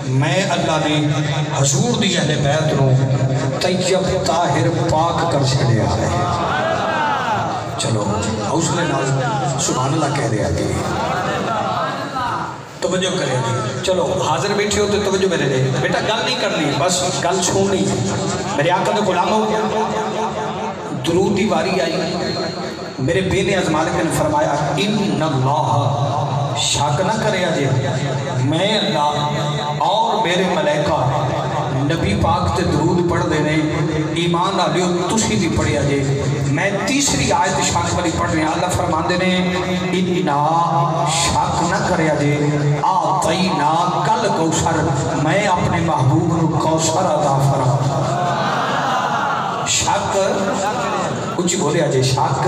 میں اللہ نے حضور دی اہل بیت نو طیب طاہر پاک کر چھڑیا ہے. چلو حوصلے نال سبحان اللہ کہہ رہے آگے. توجہ کریں گے. چلو حاضر بیٹھے ہو تو توجہ میرے لئے. بیٹا گل نہیں کرنی, بس گل چھوڑنی. میرے آقا دے غلام ہو, درود دی واری آئی. میرے بے نیاز مالک نے فرمایا ان اللہ, شک نہ کرے آجے میں اللہ اور میرے ملائکہ نبی پاک تے درود پڑھ دے رہے, ایمان آلیو تسی دی پڑھے آجے. میں تیسری آیت شاک والی پڑھ رہے ہیں. اللہ فرمان دے رہے انا, شک نہ کرے آجے آتینا کل کوثر, میں اپنے محبوب نو کوثر عطا فرما. شک کچھ بولے آجے, شک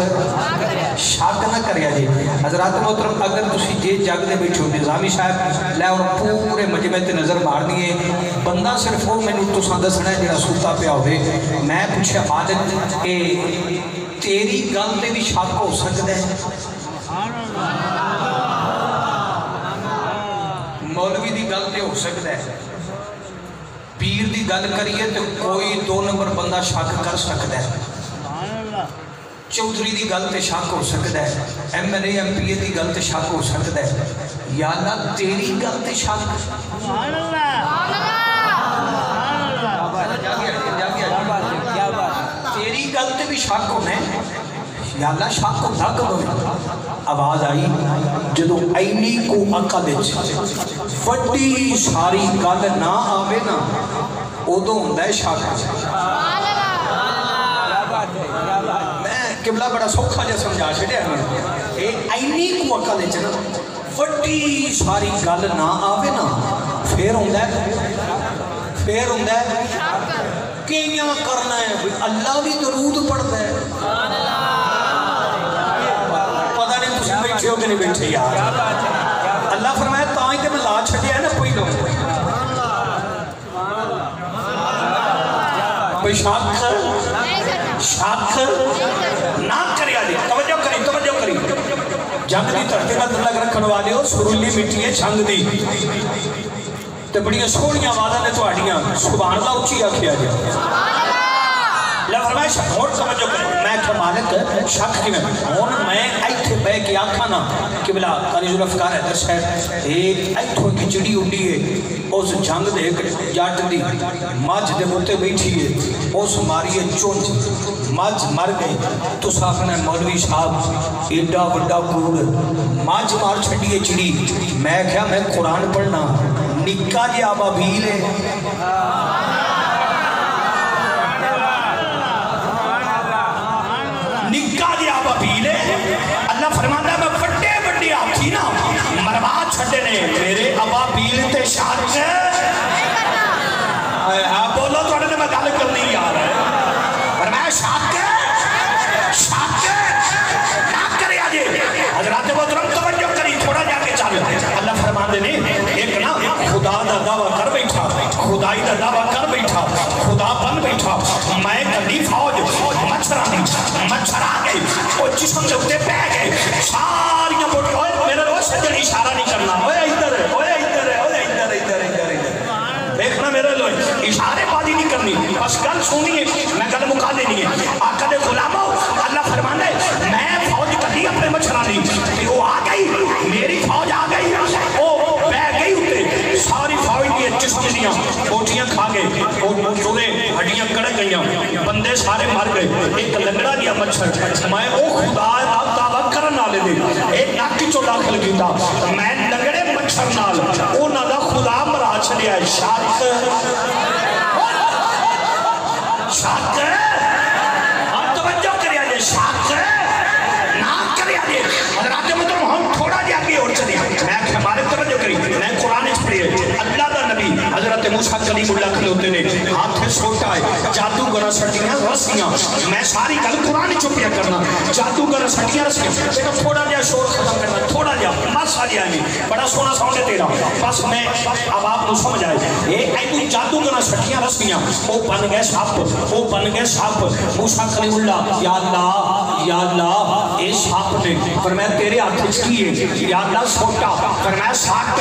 نہ کرے آجے. حضرات محترم اگر تسی جے جگ دے بیٹھو, نظامی صاحب لے اور پورے مجمع تے نظر مارنی ہے, بندہ صرف وہ میں نے تو ساندہ سنا ہے جڑا سوتا پیا ہوئے. میں پوچھے مالک کہ تیری گل تے بھی شک ہو سکتا ہے؟ مولوی دی گل تے ہو سکتا ہے, پیر دی گل کریے تو کوئی 2 نمبر بندہ شک کر سکتا ہے, چودھری دی گل تے شک ہو سکتا ہے, M L A M P A دی گل تے شک ہو سکتا ہے. یا اللہ تیری گل تے شک, تیری گل تے بھی شک ہونا ہے. یا اللہ شک ہوتا کب ہوئے؟ آواز آئی جدو اینی کو عقل وڈی ساری گل نہ آوے نا, ادو ہوندہ ہے شک. قبلہ بڑا سوکھا جا سمجھا چھڑیا ہے. اینی کو عقل نا وڈی ساری گل نہ آوے نا, پھر ہوندہ ہے کیاں کرنا ہے. اللہ بھی درود پڑھتا ہے. پتہ نہیں تسی بیٹھے ہو کہ نہیں بیٹھے یار. اللہ فرمایا تاں ہی کہ میں لا چھڑیا ہے نا پہلو. کوئی شک نہ کرے آجے. توجہ کری جنگ دی ترتے کا دلگ رکھن والے ہو, سرولی مٹی ہے چھنگ دی تے بڑی سوڑیاں آوازاں نے تہاڈیاں سبحان اللہ اچھی آکھیا جے. اللہ فرمایا شک اور توجہ کریں. میں کہ مالک شک کی میں ایتھے بے کے آکھا نا کہ بلا کنیز الافکار ہے درس ہے ایتھوں کی چڑی اڈی ہے, اس جنگ دے جاٹ دی مجھ دے موتے بیٹھی ہے, اس ماری چونچ مجھ مر گئی. تو ساکھنا ہے مولوی صاحب ایڈا بڑا کوڑ مجھ مار چھڑیے چڑی. میں کہا میں قرآن پڑھنا نکا جی آبا بھیل ہے. نکا جی آبا بھیل ہے. اللہ فرماتا ہے میں بڑے بڑے آتھی نا مروا چھڑے نے میرے آبا بھیل تے شاک ہے. بولو تو انہوں نے میں گالے کرنی یار ہے. اور میں شاک ہے نہ کرے آجے. حضرات محترم توجہ کری, تھوڑا جا کے چل. اللہ فرمان دے نے ایک نا خدا دا دعویٰ کر بیٹھا, خدائی دا دعویٰ کر بیٹھا, خدا بن بیٹھا. میں کلی فوج مچھر آ گئی, وہ جسم سے اٹھے پہ گئے ساریاں بوٹی. میرے روز سجن اشارہ نہیں کرنا, اوہ ادھر دیکھنا میرے لوگ اشارے بازی نہیں کرنی, بس گل سنیے میں گل مکا دینی ہے. آقا دے غلامو اللہ فرمانے میں فوج کلی اپنے مچھرانی کہ وہ آ گئی, میری فوج آ گئی, وہ بہ گئی اٹھے ساری فوج کی جسم دیاں بوٹیاں کھا گئے, وہ چورے ہڈیاں کڑک گئیاں, بندے سارے مر گئے. ایک لنگڑا دیا مچھر میں وہ خدا دعویٰ کرن والے دے ایک ناکی چو داخل کیتا, میں لنگڑے مچھر نال وہ نہ دا خدا مرا چھڑیا ہے. شک ہاں توجہ کریا جے, شک نہ کریا جے. حضرات محترم ہم تھوڑا جا کے اور چلے. میں ہمارے توجہ کری, میں قرآن پڑھے اللہ دا نبی حضرت موسیٰ کلیم اللہ کھلوتے نے ہاتھ سوٹا ہے جادوگر سٹیاں رسیاں. میں ساری گل قرآن چپیا کرنا, جادوگر سٹیاں رسیاں. بیٹا تھوڑا جا شور ختم کرنا, تھوڑا جا بس آ جائے نہیں, بڑا سونا ساؤنڈ ہے تیرا, بس میں اب آپ کو سمجھ آئے. ایک جادوگر سٹیاں رسیاں, وہ بن گئے سپ, وہ بن گئے سپ. موسیٰ کلیم اللہ یا اللہ اے سپ نے فرمایا تیرے ہاتھ کی ہے, یا اللہ سوٹا فرمایا سٹ.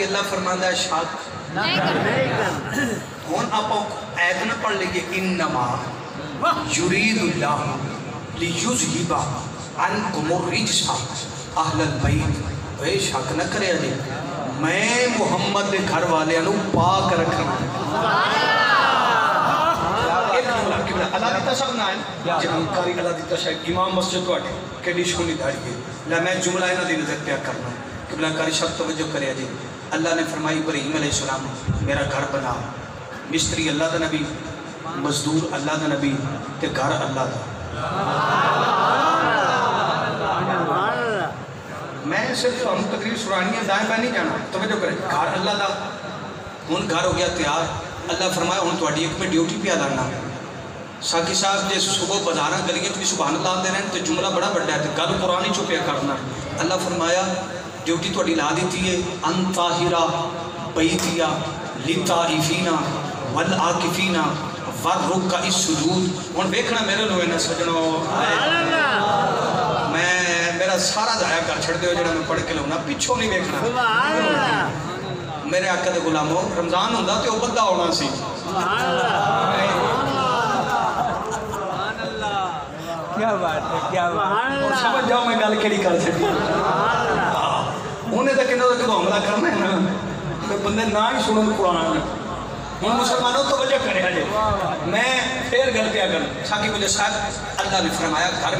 بھی اللہ فرماندا ہے شک ہن آپ ایت نہ پڑھ لئیے انما یرید اللہ لیذہب عنکم الرجس اہل البیت اے شک نہ کرے جی میں محمد دے گھر والے نو پاک رکھنا اللہ دیتا سب نہ ہے جانکاری اللہ دیتا شاید امام مسجد کو آٹے کیلی شونی دھاڑی ہے اللہ میں جملہ نہ دی نظر پیا کرنا قبلہ کاری شب توجہ کرے جی اللہ نے فرمائی ابراہیم علیہ السلام میرا گھر بنا مستری اللہ دا نبی مزدور اللہ دا نبی تے گھر اللہ دا میں صرف ہم تقریب سرانی ہے دائیں میں نہیں جانا توجہ کرے گھر اللہ دا ان گھر ہو گیا تیار اللہ فرمایا ان تو اڈی ایک میں ڈیوٹی پہ آدھانا ساکی صاحب جے صبح بازارہ گلیت بھی سبحان اللہ دے رہے ہیں تو جملہ بڑا بڑا ہے گل قرآن ہی چھپیا کرنا اللہ فرمایا ڈیوٹی تو اڈی لا دیتی ہے انطاہرہ بیتیا لطائفینا والآکفینا والرکع السجود ان بیکھنا میرے لوگ نے سجنوں میں میرا سارا ضائع کر چھڑ دے ہو جڑا میں پڑھ کے لوگنا پیچھوں نہیں بیکھنا میرے آقا دے غلاموں رمضان ہوندہ تے وہ بدہ ہونا سی کیا بات ہے کیا بات اور سمجھ جاؤ میں گل کیڑی کر سکتی انہیں تک انہوں نے کدھو حملہ کرنا ہے نا بندے نہ ہی سنن قرآن ہوں مسلمانوں تو وجہ کرے آجے میں پھر گل پیا کر ساکی مجھے صاحب اللہ نے فرمایا گھر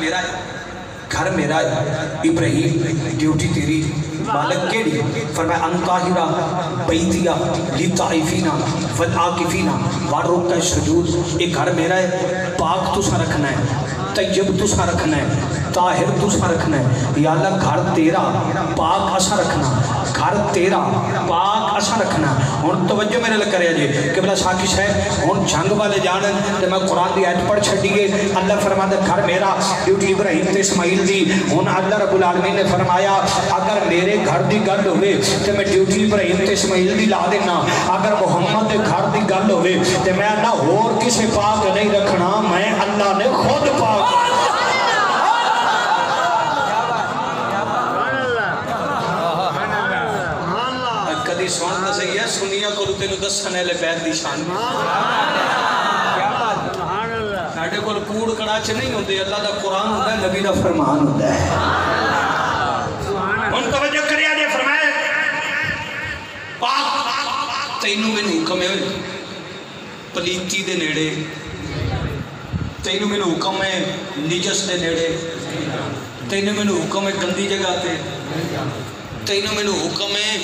میرا ہے ابراہیم ڈیوٹی تیری مالک کیڑی فرمایا انطاہرہ بیتیا لطائفینا والآکفینا والرکع السجود ایک گھر میرا ہے پاک تو سا رکھنا ہے طیب تو سا رکھنا ہے طاہر تو سا رکھنا ہے یا اللہ گھر تیرا پاک اسا رکھنا گھر تیرا پاک اسا رکھنا اور توجہ میرے لگ کرے جی کہ بلا ساکی صاحب اور جنگ والے جانن تو میں قرآن دی آیت پڑھ چھڑیے اللہ فرماتا گھر میرا ڈیوٹی ابراہیم تے اسماعیل دی ہون اللہ رب العالمین نے فرمایا اگر میرے گھر دی گل ہوئے تو میں ڈیوٹی ابراہیم تے اسماعیل دی لا دینا اگر محمد دے گھر دی گل ہوئے تو میں اللہ اور کسے پاک نہیں رکھنا میں اللہ نے خود پاک کدی سوان دا صحیح ہے سنیا کو لتے نو دس سنے لے بیت دی شان ساڑھے کو کوڑ کڑاچ نہیں ہوندے اللہ دا قرآن ہوندہ ہے نبی دا فرمان ہوندہ ہے ان توجہ کریا دے فرمائے پاک تینوں میں حکم ہے پلیتی دے نیڑے تینوں میں حکم ہے نجس دے نیڑے تینوں میں حکم ہے گندی جگہ تے تینوں میں حکم ہے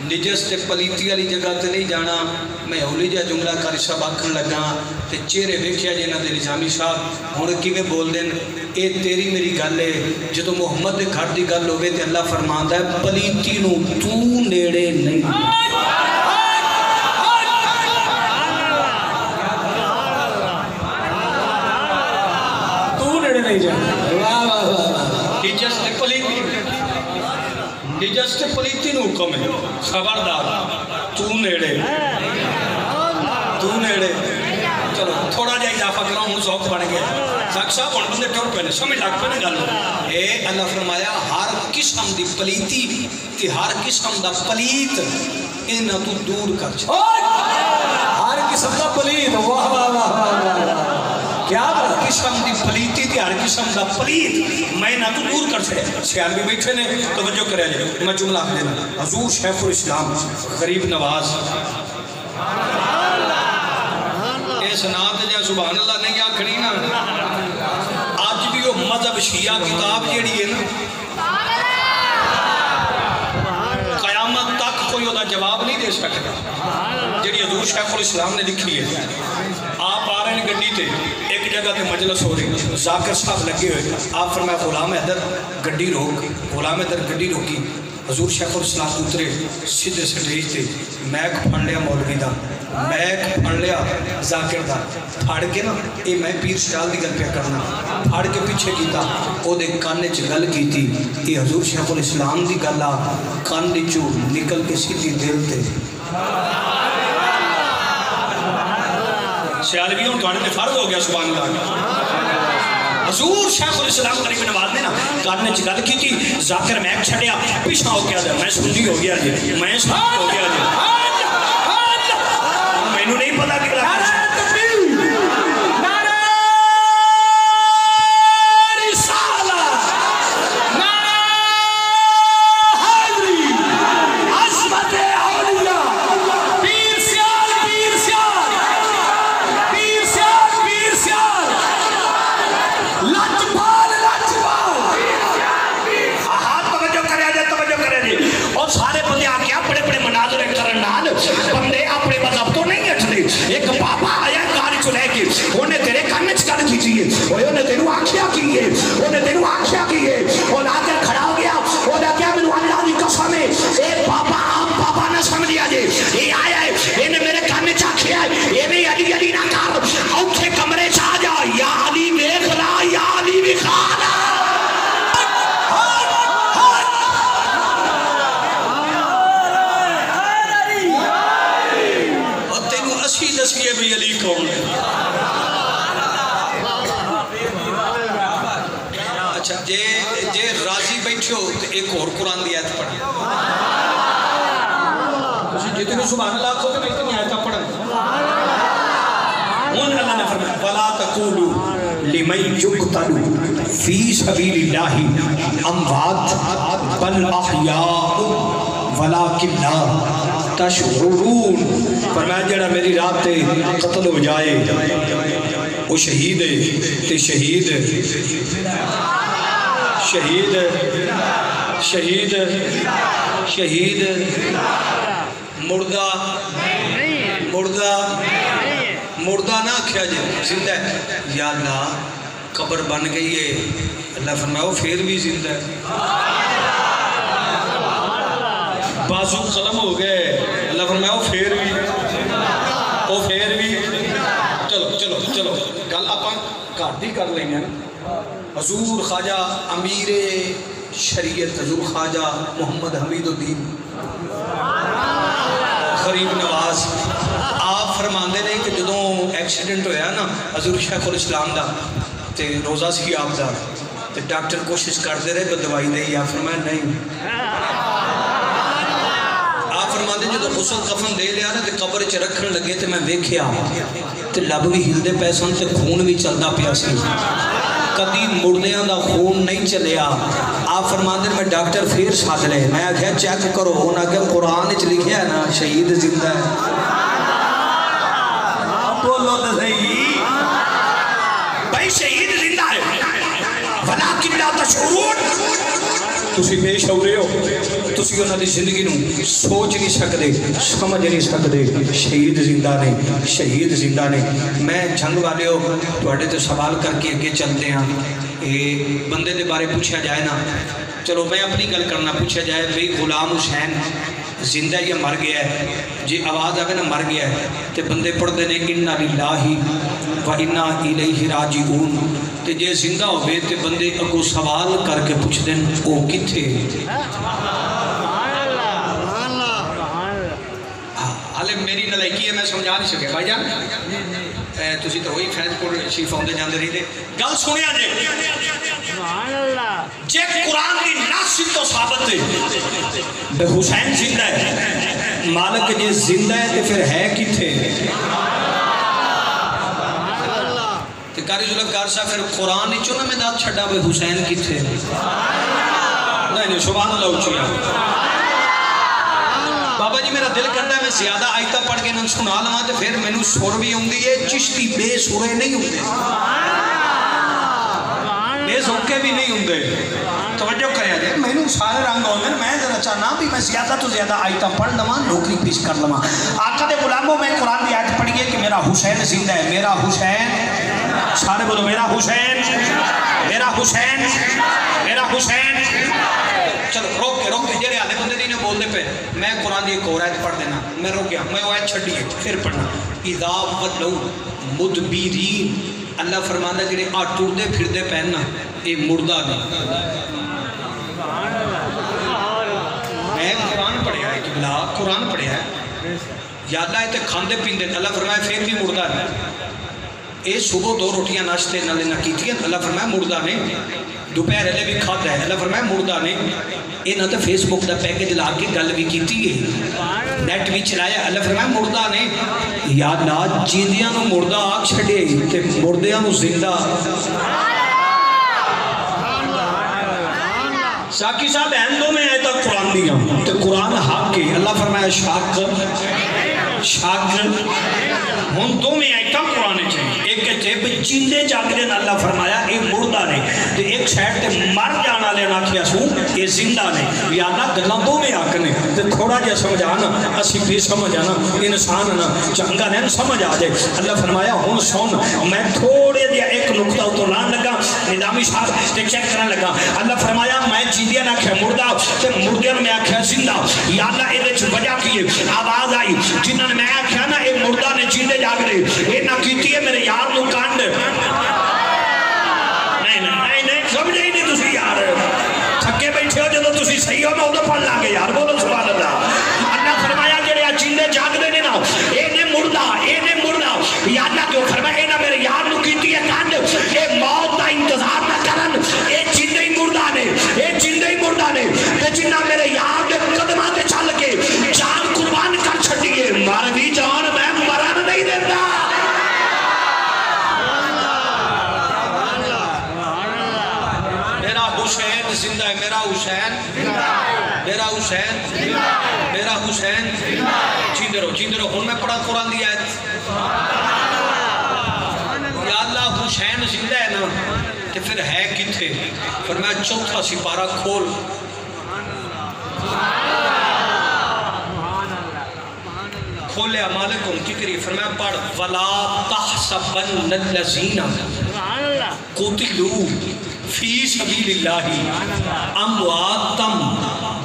نجس تے پلیتی والی جگہ تے نہیں جانا میں ہولی جا جملہ کاری صاحب آکھن لگا تے چہرے ویکھیا جنہاں دے نظامی صاحب ہن کیویں بول دین اے تیری میری گل ہے جدوں محمد دے گھر دی گل ہوے تے اللہ فرماندا ہے پلیتی نو تو نیڑے نہیں تو نیڑے نہیں جانا واہ واہ واہ نجس تے پلیتی نجس تے پلیتی نو حکم ہے خبردار تو نیڑے چلو تھوڑا جا اضافہ کراؤں ہوں ذوق بڑھ گیا ساک صاحب ان بندے ٹور پہنے سمجھ لاکھ پہنے گل اے اللہ فرمایا ہر قسم دی پلیتی تی ہر قسم دا پلیت انہا تو دور کر چھا ہر قسم دا پلیت واہ واہ واہ واہ کیا قسم دی پلیتی تھی ہر قسم دا پلیت میں نہ تو دور کر چھڑے سیار بھی بیٹھے نے توجہ کرے جائے میں جملہ آخر دینا حضور شیخ الاسلام غریب نواز اے سنات جا سبحان اللہ نے کیا کھڑی نا آج بھی وہ مذہب شیعہ کتاب جیڑی ہے نا قیامت تک کوئی ہوتا جواب نہیں دے سکتا جیڑی حضور شیخ الاسلام نے لکھی ہے آپ آ رہے ہیں گڈی تے ایک جگہ تے مجلس ہو رہی ذاکر صاحب لگے ہوئے آپ فرمایا غلام حیدر گڈی روک غلام حیدر گڈی روکی حضور شیخ الاسلام اترے سیدھے سٹیج تے میک پھڑ لیا مولوی دا میک پھڑ لیا ذاکر دا پھڑ کے نا اے میں پیر شال دی گل پہ کرنا پھڑ کے پیچھے کیتا او دے کانے چ گل کیتی اے حضور شیخ الاسلام دی گل آ کان دی چو نکل کے سیدھی دل تے سیالویوں تو آنے فرض ہو گیا سبحان اللہ حضور شیخ الاسلام غریب نواز نے نا کارنے چ گل کی تھی ذاکر میک چھڑیا پیچھا ہو گیا میں سنی ہو گیا جی میں سنی ہو گیا جی میں نو نہیں پتا کہ سبحان اللہ کو میں اتنی آیتاں پڑھا ان اللہ نے فرمایا وَلَا تَقُولُوا لِمَنْ يُقْتَلُ فِي سَبِيلِ اللَّهِ أَمْوَاتٌ بَلْ أَحْيَاءٌ وَلَكِنْ لَا تَشْعُرُونَ فرمایا جڑا میری راہ تے قتل ہو جائے وہ شہید ہے تے شہید شہید شہید شہید مردہ مردہ مردہ نہ کیا جائے زندہ ہے یا اللہ قبر بن گئی ہے اللہ فرمایا وہ پھر بھی زندہ ہے بازو قلم ہو گئے اللہ فرمایا وہ پھر بھی چلو چلو چلو گل آپ گھاٹی کر لیں گے حضور خواجہ امیر شریعت حضور خواجہ محمد حمید الدین غریب نواز آپ فرماندے نے کہ جدوں ایکسیڈنٹ ہویا نا حضور شیخ الاسلام دا تے روزہ سی آپ دا تے ڈاکٹر کوشش کرتے رہے کہ دوائی دے آپ فرمایا نہیں آپ فرماندے جدوں غسل کفن دے لیا نا تے قبر چ رکھن لگے تے میں ویکھیا تے لب بھی ہلدے پے سن تے خون بھی چلدا پیا سی کدی مردیاں دا خون نہیں چلیا آپ فرماندے میں ڈاکٹر پھر ساتھ لے میں آگیا چیک کرو انہاں کہ قرآن اچھ لکھیا ہے نا شہید زندہ ہے بولو تو صحیح بھائی شہید زندہ ہے ولیکن لا تشعرون تسی بے شعورے ہو تسی انہاں دی زندگی نو سوچ نہیں سکدے سمجھ نہیں سکدے شہید زندہ نے شہید زندہ نے میں جنگ والے ہو تواڈے تے سوال کر کے اگے چلتے ہیں بندے دے بارے پوچھا جائے نا چلو میں اپنی گل کرنا پوچھا جائے بھئی غلام حسین زندہ یا مر گیا ہے جی آواز آگے نا مر گیا ہے تے بندے پڑھ دینے اِنَّا لِلَّهِ وَإِنَّا إِلَيْهِ رَاجِعُونَ تے جے زندہ ہو بے تے بندے اگو سوال کر کے پوچھ دیں او کتھے حالے میری نلائکی ہے میں سمجھا نہیں سکے بھائی جان تسی تو ہوئی فیض پور شریف آندے جاندے رہی دے گل سنیا جے جے قرآن کی ناسی تو ثابت ہے بے حسین زندہ ہے مالک جے زندہ ہے تو پھر ہے کتھے تو کاری ذوالفقار صاحب پھر قرآن نہیں چونا میں داد چھڑا بے حسین کتھے نہیں سبحان اللہ اچھیا بابا جی میرا دل کرتا ہے میں زیادہ آیتہ پڑھ کے انہوں سنا لما تو پھر میں نے سور بھی ہوں دی ہے چشتی بے سورے نہیں ہوں دے بے سوکے بھی نہیں ہوں دے توجہ کریا جائے میں نے سارے رنگ ہوں دے میں ذرا چاہنا بھی میں زیادہ تو زیادہ آیتہ پڑھ لما نوکری پیش کر لما آقا دے غلاموں میں قرآن کی آیت پڑھئے کہ میرا حسین زندہ ہے میرا حسین سارے بولو میرا حسین میرا حسین میرا حسین چلو روک کے جڑے آدھے بندے دینے بول دے پہ میں قرآن دی ایک اور آیت پڑھ دینا میں روک گیا میں وہ آیت چھڑی ہے پھر پڑھنا اِذَا وَلَّوْ مُدْبِرِينَ اللہ فرماندہ جڑے ٹردے پھردے پہننا اے مردہ نہیں میں قرآن پڑھیا ہے کہ بلا قرآن پڑھیا ہے یا اللہ ہے تے کھاندے پیندے اللہ فرمایا پھر بھی مردہ نہیں یہ صبح 2 روٹیاں ناشتے نالے نہ کیتی ہیں اللہ فرمایا مردہ نے دوپہر والے بھی کھاتا ہے اللہ فرمایا مردہ نے یہاں تو فیس بک کا پیکج لا کے گل بھی کیتی ہے نیٹ بھی چلایا اللہ فرمایا مردہ نے یا اللہ جیندیاں نو مردہ آگ چھڑے تے مردیاں نو زندہ ساکی صاحب ہندوں میں آئے تک قرآن دیا تے قرآن حق کے اللہ فرمایا شاک ہن دو میں آئے تک قرآن چاہیے ایک کہتے ہیں جیندے جاگدے اللہ فرمایا اے مردہ نے تے ایک سائڈ تے مر جانا لینا کیا سوں اے زندہ نے یا اللہ گلاں دو میں آکنے تے تھوڑا جا سمجھانا اسی بھی سمجھانا انسان نا چنگا نہیں سمجھ آ جائے اللہ فرمایا ہن سن میں تھوڑے دیا ایک نقطہ تو لان لگا نظامی صاحب تے چیک کرنے لگا اللہ فرمایا میں جیندیاں نہ کھیا مردہ تے مردیاں میں آکھیا زندہ یا اللہ اے وچ وجہ کی آواز آئی جنہاں نے میں آکھیا نا اے مردہ نے جیندے جاگ رہے اے نہ کیتی ہے میرے یار نو کانڈ نہیں سمجھے ہی نہیں تسی یار تھکے بیٹھے ہو جدو تسی صحیح ہو میں ادھر پڑھ لیں گے یار بولو سبحان اللہ اللہ فرمایا جڑے جیندے جاگ دے نے نا اے نے مردہ یا اللہ کیوں فرمایا اے نہ میرے یار نو کیتی ہے کانڈ اے موت دا انتظار نہ کرن اے جیندے ہی مردہ نے تے جنہ میرے یار دے قدماں تے چل کے جان قربان کر چھڈیے مر بھی جان میں مرن نہیں دیتا حسین زندہ ہے میرا حسین جیندے رہو ہن میں پڑھا قرآن دی آیت یا اللہ حسین زندہ ہے نا تے پھر ہے کتھے فرمایا چوتھا سپارہ کھول کھولیا مالکم کی کری فرمایا پڑھ وَلَا تَحْسَبَنَّ الَّذِينَ قُتِلُوا فی سبیل اللہ امواتم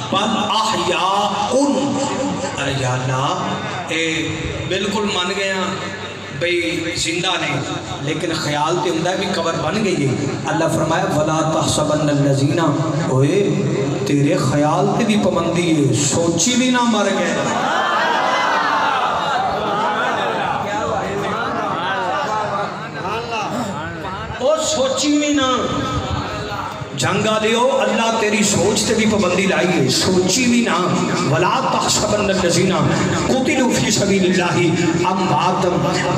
بل احیاء ارے یا اللہ اے بالکل مان گیا بھئی زندہ نہیں لیکن خیال تے ہوں بھی قبر بن گئی ہے اللہ فرمایا وَلَا تَحْسَبَنَّ الَّذِينَ اوئے تیرے خیال تے بھی پابندی ہے سوچی بھی نہ مر گئے سوچی بھی نہ جنگا دیو اللہ تیری سوچ تے بھی پابندی لائیے سوچی بھی نہ ولا تحسبن الذین قتلوا فی سبیل اللہ اموات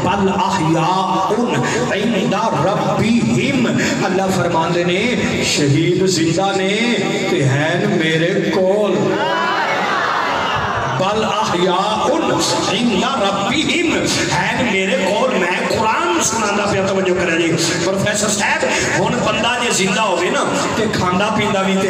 بل احیاء عند ربہم اللہ فرماندے نے شہید زندہ نے تے ہیں میرے کول بل احیاء عند ربہم ہیں میرے کول میں قرآن سنانا پہ توجہ کریں جی پروفیسر صاحب ہون بندہ جے زندہ ہوگی نا تے کھاندہ پیندہ بھی تے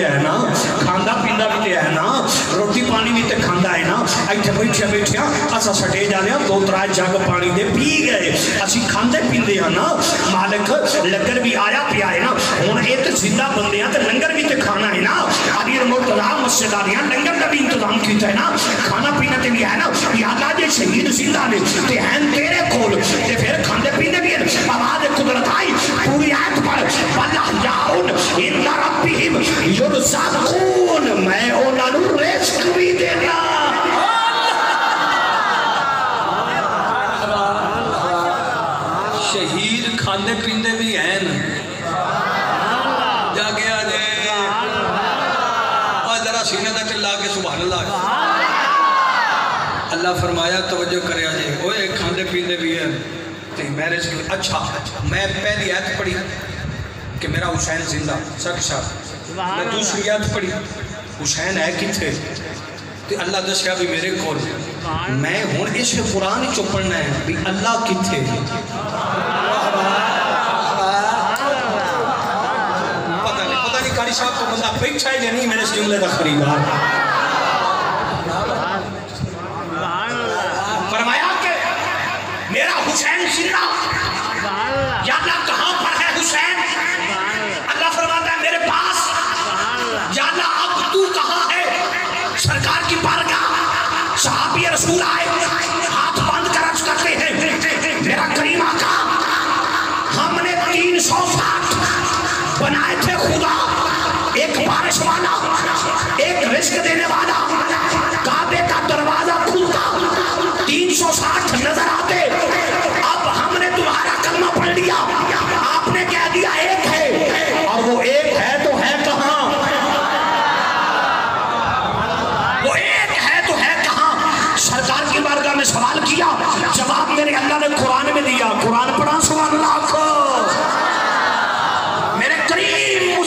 ہے نا روٹی پانی بھی تے کھاندہ ہے نا ایتھے بیٹھیا اسا سٹے جانے 2-3 جگ پانی دے پی گئے اسی کھاندے پیندے ہیں نا مالک لنگر بھی آیا پیا ہے نا ہون اے تے زندہ بندے ہیں تے لنگر بھی تے کھانا ہے نا علی مرتضیٰ مسجد آریاں لنگر کا بھی انتظام کیتا ہے نا کھانا پینا تے بھی ہے نا یا اللہ جے شہید زندہ نے تے ہیں تیرے کول تے پھر کھاندے پیندے بھی ہیں آواز قدرت آئی پوری آیت پر وَلَحْيَاءٌ عِنْدَ رَبِّهِمْ يُرْزَقُونَ میں انہاں نوں رزق بھی دینا شہید کھاندے پیندے بھی ہیں جا گیا جے اور ذرا سینے دا چلا کے سبحان اللہ اللہ فرمایا توجہ کرے آجے اوے کھاندے پیندے بھی ہیں میرج کے اچھا میں پہلی آیت پڑھی کہ میرا حسین زندہ سک صاحب میں دوسری آیت پڑھی حسین ہے کتھے تو اللہ دسیا بھی میرے کول میں ہون اس قرآن چو پڑھنا ہے بھی اللہ کتھے پتہ نہیں کاری صاحب کو بندہ بیٹھا ہے یا نہیں میرے اس جملے کا خریدار فرمایا کہ میرا حسین زندہ یا اللہ کہاں پر ہے حسین اللہ فرماتا ہے میرے پاس یا اللہ اب تو کہاں ہے سرکار کی بارگاہ صحابی رسول آئے ہاتھ بند کر عرض کرتے ہیں میرا کریم آقا ہم نے 360 بنائے تھے خدا ایک بارش والا ایک رزق دینے والا کعبے کا دروازہ کھلتا 360 نظر آتے اب ہم نے تمہارا کلمہ پڑھ لیا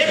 1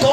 2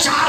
4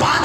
5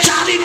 40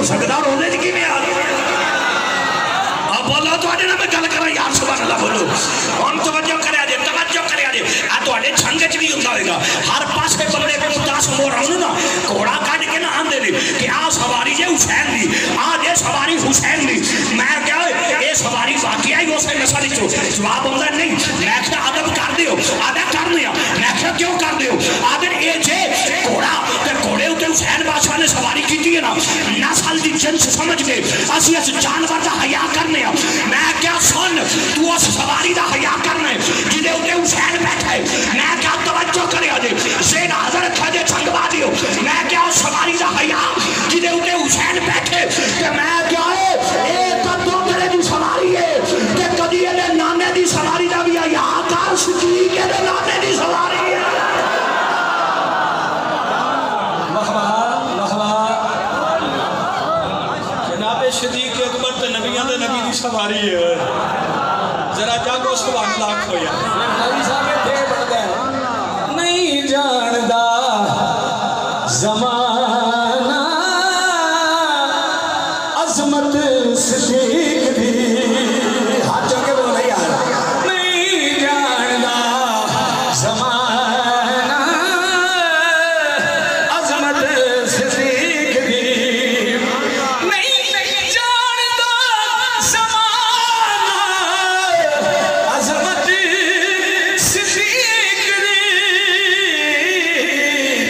ہو سکتا روزے کی میں آ بولو تو آنے نا میں گل کر رہا یار سبحان اللہ بولو ہم توجہ کرے آجے توڑے چھنگچ بھی ہوتا ہوئے گا ہر پاس کے بندے پہ مداس ہو رہا ہوں نا گھوڑا کاٹ کے نہ آن دے دی کہ آ سواری جے حسین دی آج یہ سواری حسین دی میں کیا ہے یہ سواری واقعی ہی اسے نسلی چو جواب ہوتا ہے نہیں میں کیا عدب کر دیو عدب کر دیا میں کیا کیوں کر دیو آدھر اے جے گھوڑا تے گھوڑے ہوتے حسین بادشاہ نے سواری کی تھی نا نسل دی جنس سمجھ کے اسی اس جانور دا حیا کرنے میں کیا سن تو اس سواری دا حیا کرنے جدے ہوتے حسین بیٹھے میں کیا توجہ کرے آجے زین حضرت کھا جے چھنگوا دیو میں کیا سواری دا حیا جدے ہوتے حسین بیٹھے کہ میں کیا ہے ایک دو کرے دی سواری ہے کہ کدی یہ نانے دی سواری دا بھی حیا کار سکی کہ نانے دی سواری ہے جناب صدیق اکبر تے نبیوں دے نبی دی سواری ہے ذرا جاگو سبحان اللہ کھویا نہیں جاندہ زمانہ عظمت صدیق دی ہاتھ چل کے بولے یار نہیں جاندہ زمانہ عظمت صدیق دی نہیں جاندہ زمانہ عظمت صدیق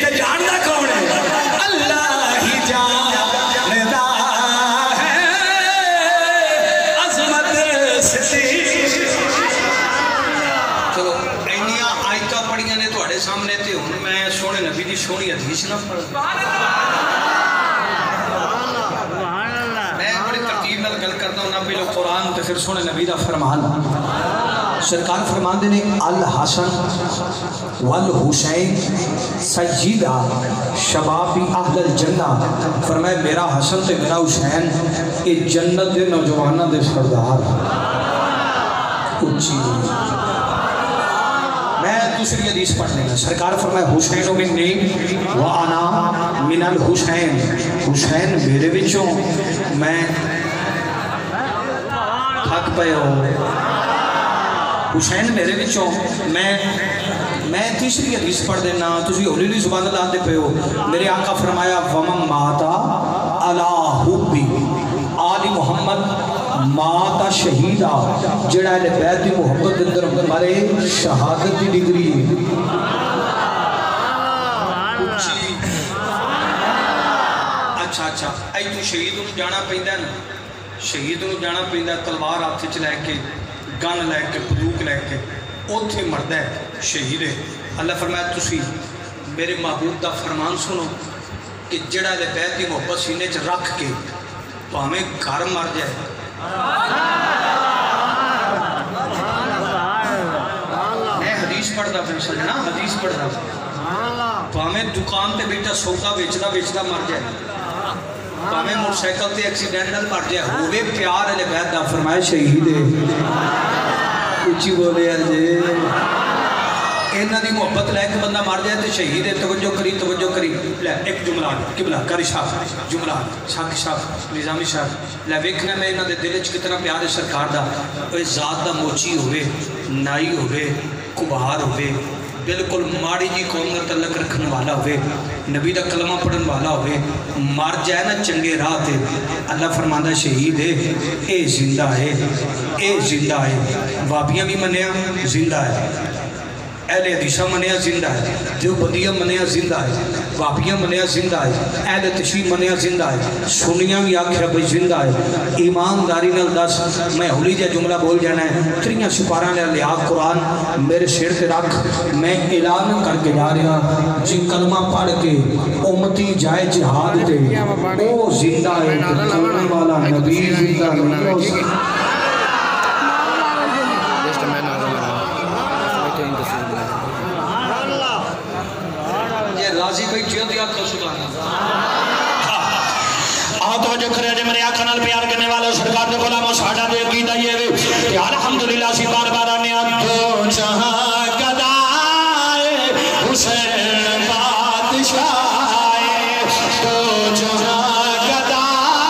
تے جاندا کون ہے اللہ ہی جاندا ہے عظمت صدیق چلو اینیاں آیتاں پڑھیاں نے تواڈے سامنے تے ہن میں سونے نبی دی سونی حدیث نہ پڑھا میں بڑی ترتیب نال گل کردا ہوں نہ پہلو قرآن تے پھر سونے نبی دا فرمان سرکار فرمان دینے الحسن والحسین سیدہ شبابی اہل الجنہ فرمائے میرا حسن تے میرا حسین یہ جنت دے نوجوانہ دے سردار اچھی میں دوسری حدیث پڑھ لینا سرکار فرمائے حسین منی وانا من الحسین حسین میرے بچوں میں تھک پہ ہوں حسین میرے بچوں میں تیسری حدیث پڑھ دینا تسی ہولی لی زبان اللہ دے پہ ہو میرے آقا فرمایا وَمَن مَاتا عَلَىٰ حُبِّ آل محمد ماتا شہیدہ جڑا ہے بیت دی محبت اندر ہمارے شہادت دی ڈگری اچھا اے تو شہید انہوں جانا پہندا ہے نا شہید انہوں جانا پہندا ہے تلوار ہاتھ چ لے کے گن لے کے بندوق لے کے اوتھے مردا ہے شہید ہے اللہ فرمایا تسی میرے محبوب دا فرمان سنو کہ جڑا دے بیت دی محبت سینے چ رکھ کے بھاویں گھر مر جائے میں حدیث پڑھدا پھر سجنا حدیث پڑھدا بھاویں دکان تے بیٹا سودا بیچدا مر جائے بھاویں موٹر سائیکل تے ایکسیڈنٹل مر جائے ہوے پیار علی بیت دا فرمایا شہید ہے اچھی بولے یار جی انہاں دی محبت لے کے بندہ مر جائے تو شہید ہے توجہ کری لے ایک جملہ قبلہ کاری صاحب جملہ شاک صاحب نظامی صاحب لے ویکھنا میں انہاں دے دل وچ کتنا پیار ہے سرکار دا اوے ذات دا موچی ہوئے نائی ہوئے کبھار ہوئے بالکل ماڑی جی قوم کا تعلق رکھنے والا ہوئے نبی دا کلمہ پڑھن والا ہوئے مار جائے نا چنگے راہ تے اللہ فرماندہ شہید ہے اے زندہ ہے وابیاں بھی منیا زندہ ہے اہل حدیثہ منیا زندہ ہے دیوبندیہ منیا زندہ ہے وابیاں منیا زندہ ہے اہل تشریح منیا زندہ ہے سنیاں بھی آکھیا بھئی زندہ ہے ایمانداری نال دس میں ہولی جا جملہ بول جانا ہے تریاں سپاراں نے لیا قرآن میرے سر تے رکھ میں اعلان کر کے جا رہا جی کلمہ پڑھ کے امتی جائے جہاد تے او زندہ ہے کلمہ والا نبی زندہ ہے راضی بھائی جیو دیا تو سبحان آؤ توجہ کرے جے میرے آقا نال پیار کرنے والے سرکار دے غلاموں ساڈا دے عقیدہ یہ ہے کہ الحمدللہ سی بار بار آنے تو جہاں گدائے حسین بادشاہ تو جہاں گدائے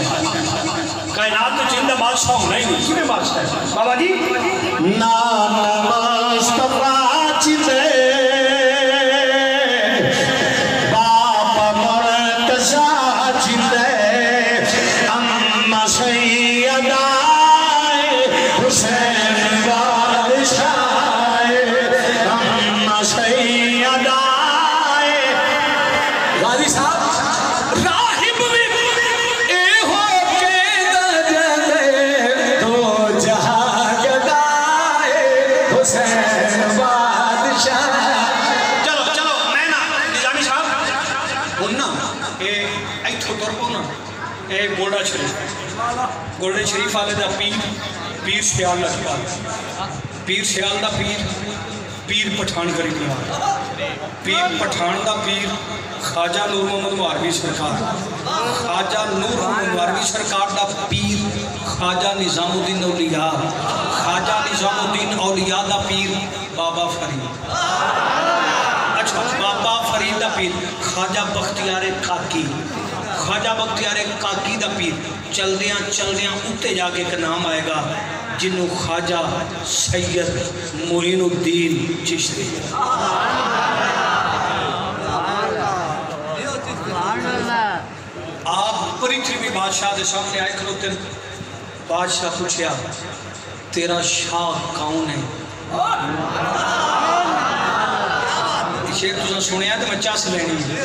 ہے کائنات میں جندہ بادشاہ ہونا ہی نہیں کیوں بادشاہ ہے بابا جی نام مصطفیٰ چلے گولڈن شریف والے دا پیر سیال لگتا پیر سیال دا پیر پٹھان کری دیا پیر پٹھان دا پیر خواجہ نور محمد مہاروی سرکار خواجہ نور محمد مہاروی سرکار دا پیر خواجہ نظام الدین اولیاء خواجہ نظام الدین اولیاء دا پیر بابا فرید اچھا بابا فرید دا پیر خواجہ بختیار کاکی خواجہ بختیار کاکی دا پیر چلدیاں اتے جا کے ایک نام آئے گا جنہوں خواجہ سید معین الدین چشتی آپ پریتھوی بادشاہ دے سامنے آئے کھلوتے ہیں بادشاہ پوچھیا تیرا شاہ کون ہے شیر تُسا سنے ہیں تو میں چاس لینی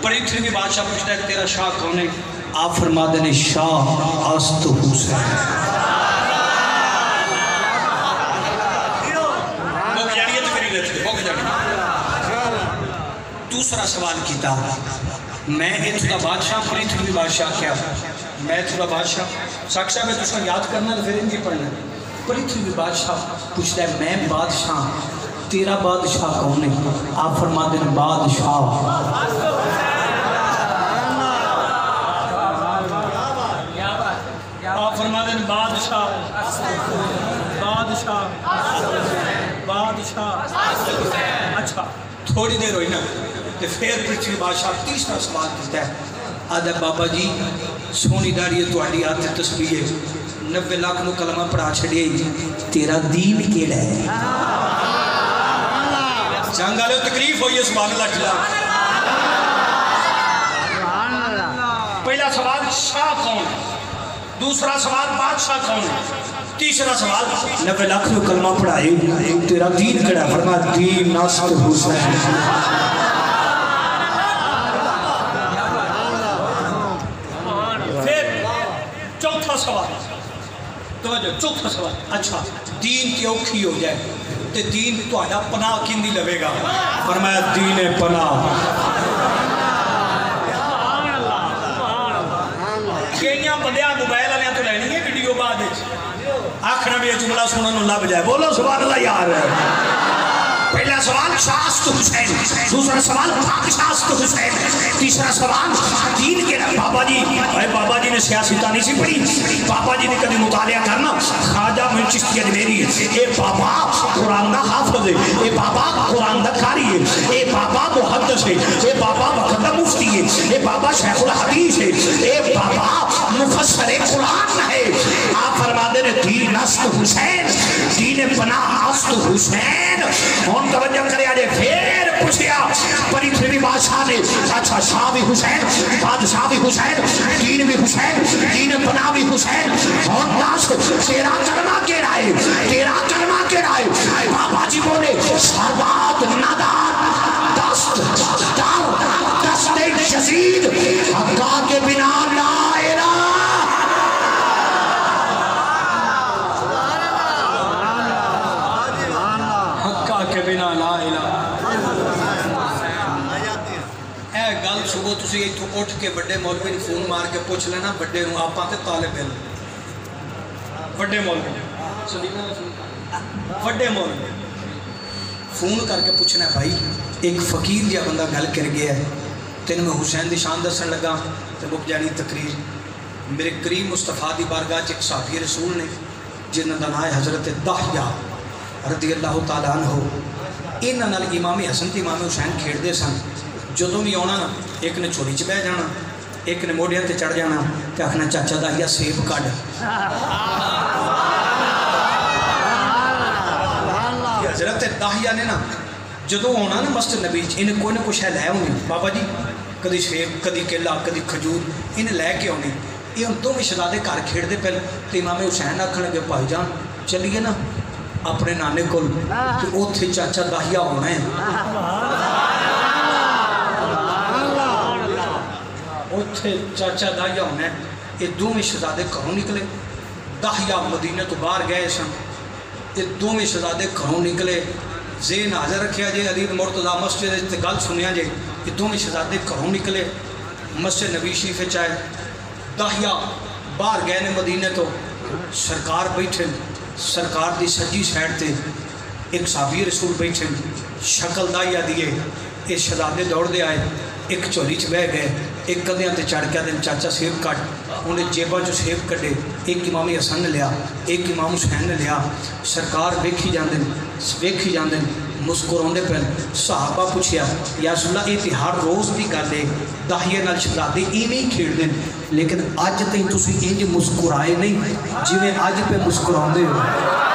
پریتھوی بادشاہ پوچھتا ہے تیرا شاہ کون ہے آپ فرما دینے شاہ است حسین بھوک جانیے تو کری لیتے بھوک جانیے دوسرا سوال کیتا میں اتنا بادشاہ پریتھوی بادشاہ کیا میں اتنا بادشاہ ساکشہ میں تُسا یاد کرنا تو پھر ان کی پڑھنا پریتھوی بادشاہ پوچھتا ہے میں بادشاہ تیرا بادشاہ کون ہے آپ فرما دینے بادشاہ آپ فرما دیں بادشاہ اچھا تھوڑی دیر ہوئی نا کہ پھر پرتھوی بادشاہ تیسرا سوال کرتا ہے آدھا بابا جی سونی داڑی تو آڈی آتے تسبیح 90 لاکھ نو کلمہ پڑھا چھڑیے تیرا دین کیڑا ہے جنگ آلے تکلیف ہوئی ہے سبحان اللہ جلا پہلا سوال شاہ کون دوسرا سوال بادشاہ کون ہے تیسرا سوال 90 لاکھ نو کلمہ پڑھائے تیرا دین کڑا فرما دین ناصر حسین پھر چوتھا سوال توجہ چوتھا سوال اچھا دین کی اوکھی ہو جائے تے دین تو آجا پناہ کندی لگے گا فرمایا دین پناہ کینیاں بندیاں موبائل آلیاں تو لینی ہے ویڈیو بعد آخر میں یہ جملہ سنن اللہ بجائے بولو سبحان اللہ یار پہلا سوال شاست حسین دوسرا سوال شاست حسین تیسرا سوال دین کے بابا جی بابا جی نے سیاسی تانی سی پڑھی بابا جی نے کبھی مطالعہ کرنا خواجہ من چشتی اجمیری ہے اے بابا قرآن دا حافظ ہے اے بابا قرآن دا قاری ہے اے بابا محدث ہے اے بابا وقت دا مفتی ہے اے بابا شیخ الحدیث ہے اے بابا مفسر قرآن ہے آپ فرما دے دین است حسین دین پناہ است حسین ہون توجہ کرے آجے پھر پوچھیا پریتھوی بادشاہ نے اچھا شاہ بھی حسین بادشاہ بھی حسین دین بھی حسین دین پناہ بھی حسین ہون داس تیرا کلمہ کے رائے تیرا کلمہ کے رائے بابا جی بولے سربات ندار دست دار دست جزید حقا کے بنا لا الہ کے بنا لا الہ اے گل صبح تسی ایتھو اٹھ کے بڑے مولوی نے فون مار کے پوچھ لینا بڑے ہوں آپ آتے طالب علم بڑے مولوی بڑے مولوی فون کر کے پوچھنا ہے بھائی ایک فقیر جا بندہ گل کر گیا ہے تین میں حسین دی شان دسن لگا تو مک جانی تقریر میرے کریم مصطفیٰ دی بارگاہ ایک صحابی رسول نے جنہاں دا نام ہے حضرت دحیہ رضی اللہ تعالیٰ عنہ انہاں نال امام حسن تے امام حسین کھیڑ دے سن جدوں بھی آنا نا ایک نے چوری چ بہ جانا ایک نے موڑیاں تے چڑھ جانا تے آخنا چاچا داہیا سیب کڈ حضرت داہیا نے نا جدو ہونا نا مسجد نبی انہیں کوئی نہ کچھ ہے لے ہونی بابا جی کدی سیب کدی کیلا کدی کھجور انہیں لے کے آنی یہ ہم دونوں شہزادے گھر کھیڑ دے پہلے تو امام حسین آکھن لگے بھائی جان چلیے نا اپنے نانے کو اوتھے چاچا داہیا ہونا ہے اوتھے چاچا داہیا ہونا ہے یہ دونوں شہزادے گھروں نکلے داہیا مدینہ تو باہر گئے سن یہ دونوں شہزادے گھروں نکلے ذہن حاضر رکھیا جے علی مرتضیٰ مسجد تے گل سنیا جے یہ دونوں شہزادے گھروں نکلے مسجد نبی شریف چائے داہیا باہر گئے نے مدینے تو سرکار بیٹھے سرکار دی سجی سائڈ تے ایک صحابی رسول بیٹھے شکل داہیا دیے یہ شہزادے دوڑ دے آئے ایک چولی چ بہ گئے ایک کدیاں تے چڑھ کے دن چاچا سیب کٹ انہیں جیباں چ سیب کٹے ایک امام حسن نے لیا ایک امام حسین نے لیا سرکار ویکھی جاندے مسکراندے پہ صحابہ پوچھیا یا رسول اللہ یہ ہر روز کی گل ہے داہیے نال شہزادے ایویں ہی کھیڑ دیں لیکن اج تھی تسی انج مسکرائے نہیں جویں اج پہ مسکراندے ہو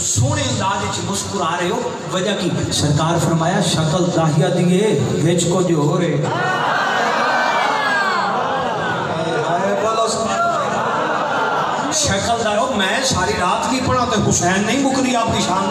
سونے انداز مسکرا رہے ہو وجہ کی سرکار فرمایا شکل داہیا دیے وچ کو جو ہو رہے شکل دارو میں ساری رات نہیں پڑھا تو حسین نہیں مکری آپ کی شان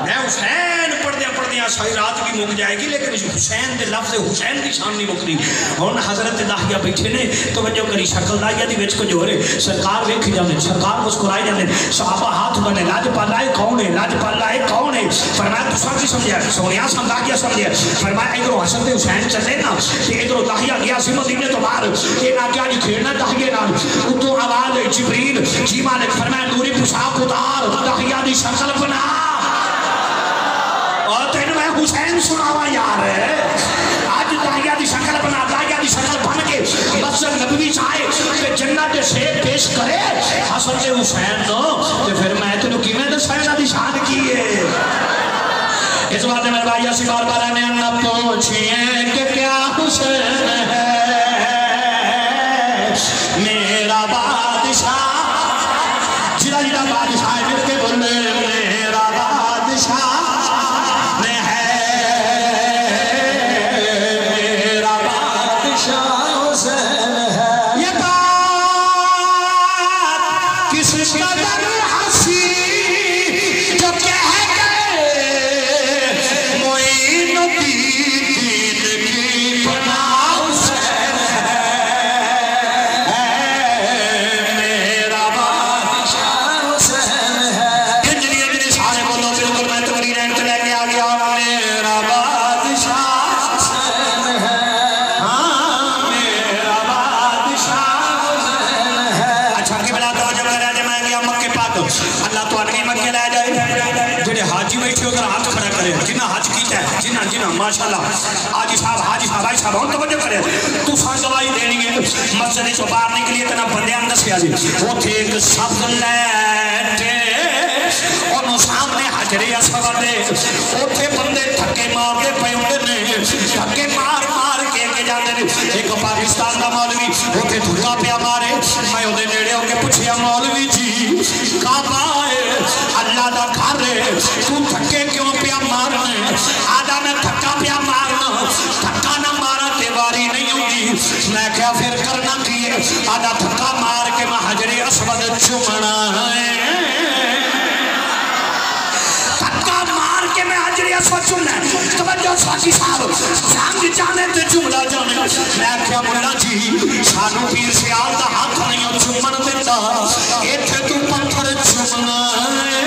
میں حسین پڑھدیا ساری رات بھی مک جائے گی لیکن حسین دے لفظ حسین کی شان نہیں مکری اور حضرت داہیا بیٹھے نے توجہ کری شکل داہیا دی وچ کو جو رہے سرکار ویکھی جاندے سرکار مسکرائے جاندے صحابہ ہاتھ بنے لاجپال لائے کون ہے فرمایا تساں کی سمجھیا سونیا سمجھا سمجھیا فرمایا ادھر حسن تے حسین چلے نا تے ادھر داہیا گیا سی مدینے تو باہر اے نا کیا جی کھیڑنا داہیے نال اتوں آواز جبریل جی مالک فرمایا نوری پوشاک اتار داہیا دی شکل بنا حسین سناوا یار آج داہیا دی شکل بنا داہیا دی شکل بن کے مسجد نبوی چاہے کہ جنت سے پیش کرے حسن تے حسین نو تے پھر میں تینوں کیویں دساں دی شان کی ہے اس بات میں بھائی اسی بار بار نے نہ پوچھئے کہ کیا حسین ہے میرا بادشاہ جڑا جڑا بادشاہ مل کے بولے میرا بادشاہ حاجی صاحب ہوں توجہ کرے تو سان گواہی دینی ہے مسجد سے باہر نکلیے تو نہ بندے اندر سے آجی وہ تھے ایک سبز لیٹے انہوں سامنے حجری اسود دے وہ تھے بندے تھکے مار کے پیوندے نے تھکے مار کے جاندے نے ایک پاکستان دا مولوی وہ تھے دھکا پیا مارے میں وہ دے نیڑے ہو کے پوچھیا مولوی جی کعبہ ہے اللہ دا گھر ہے تو تھکے کیوں پیا مارنے آدھا میں تھکا پیا مارنا تھکا نہ مارا تیواری نہیں ہوگی میں کیا پھر کرنا کیے آدھا تھکا مار کے میں حجری اسود چمنا ہے تھکا مار کے میں حجری اسود چمنا ہے توجہ ساتھی صاحب سامنے جانے تے جملہ جانے میں کیا ملا جی سانو پیر سیال دا ہاتھ نہیں ہو چمن دیتا ایتھے تو پتھر چمنا ہے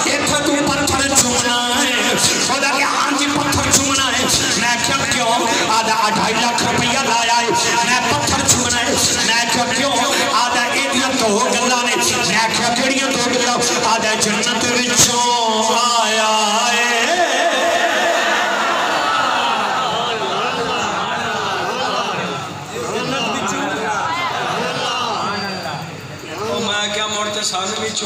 ایتھے تو پتھر چمنا ہے خدا کے ہاں جی پتھر چمنا ہے میں کیا کیوں آدھا 2.5 لاکھ روپیہ لایا ہے میں پتھر چمنا ہے میں کیا کیوں آدھا ایڈیاں تو ہو گلا نے میں کیا کیڑیاں تو ہو گلا آدھا جنت وچوں آیا ہے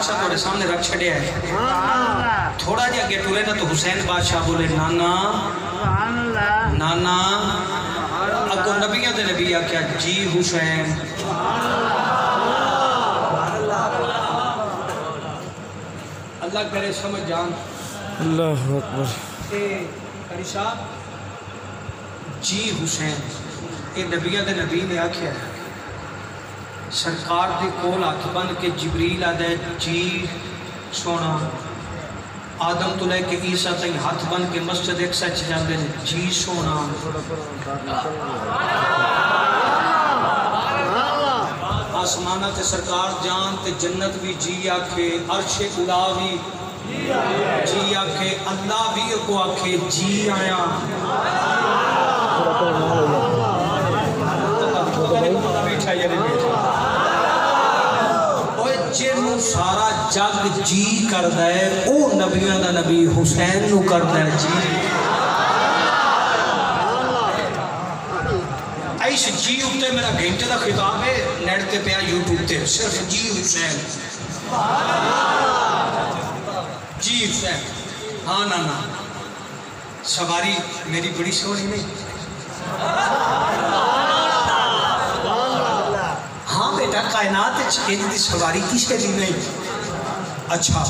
نقشہ تھوڑے سامنے رکھ چھڑیا ہے تھوڑا جا کے ٹورے نا تو حسین بادشاہ بولے نانا نانا اگو نبیوں دے نبی آکھیا جی حسین اللہ کرے سمجھ جان اللہ اکبر قاری صاحب جی حسین یہ نبیوں دے نبی نے آکھیا سرکار دے کول ہاتھ بن کے جبریل آدھا ہے جی سونا آدم تو لے کے عیسیٰ تک ہاتھ بن کے مسجد اقصی چ جاندے نے جی سونا آسمانہ تے سرکار جان تے جنت بھی جی آکھے عرش اولا بھی جی آکھے اللہ بھی کو آکھے جی آیا بیٹھا یا نہیں بیٹھا جنوں سارا جگ جی کردا ہے او نبیوں دا نبی حسین نو کردا ہے جی ایس جی اُتے میرا گھنٹے دا خطاب ہے نیٹ تے پیا یوٹیوب تے صرف جی حسین جی حسین ہاں نا سواری میری بڑی سواری نہیں ہاں بیٹا کائنات چکیج دی سواری کسے دی نہیں اچھا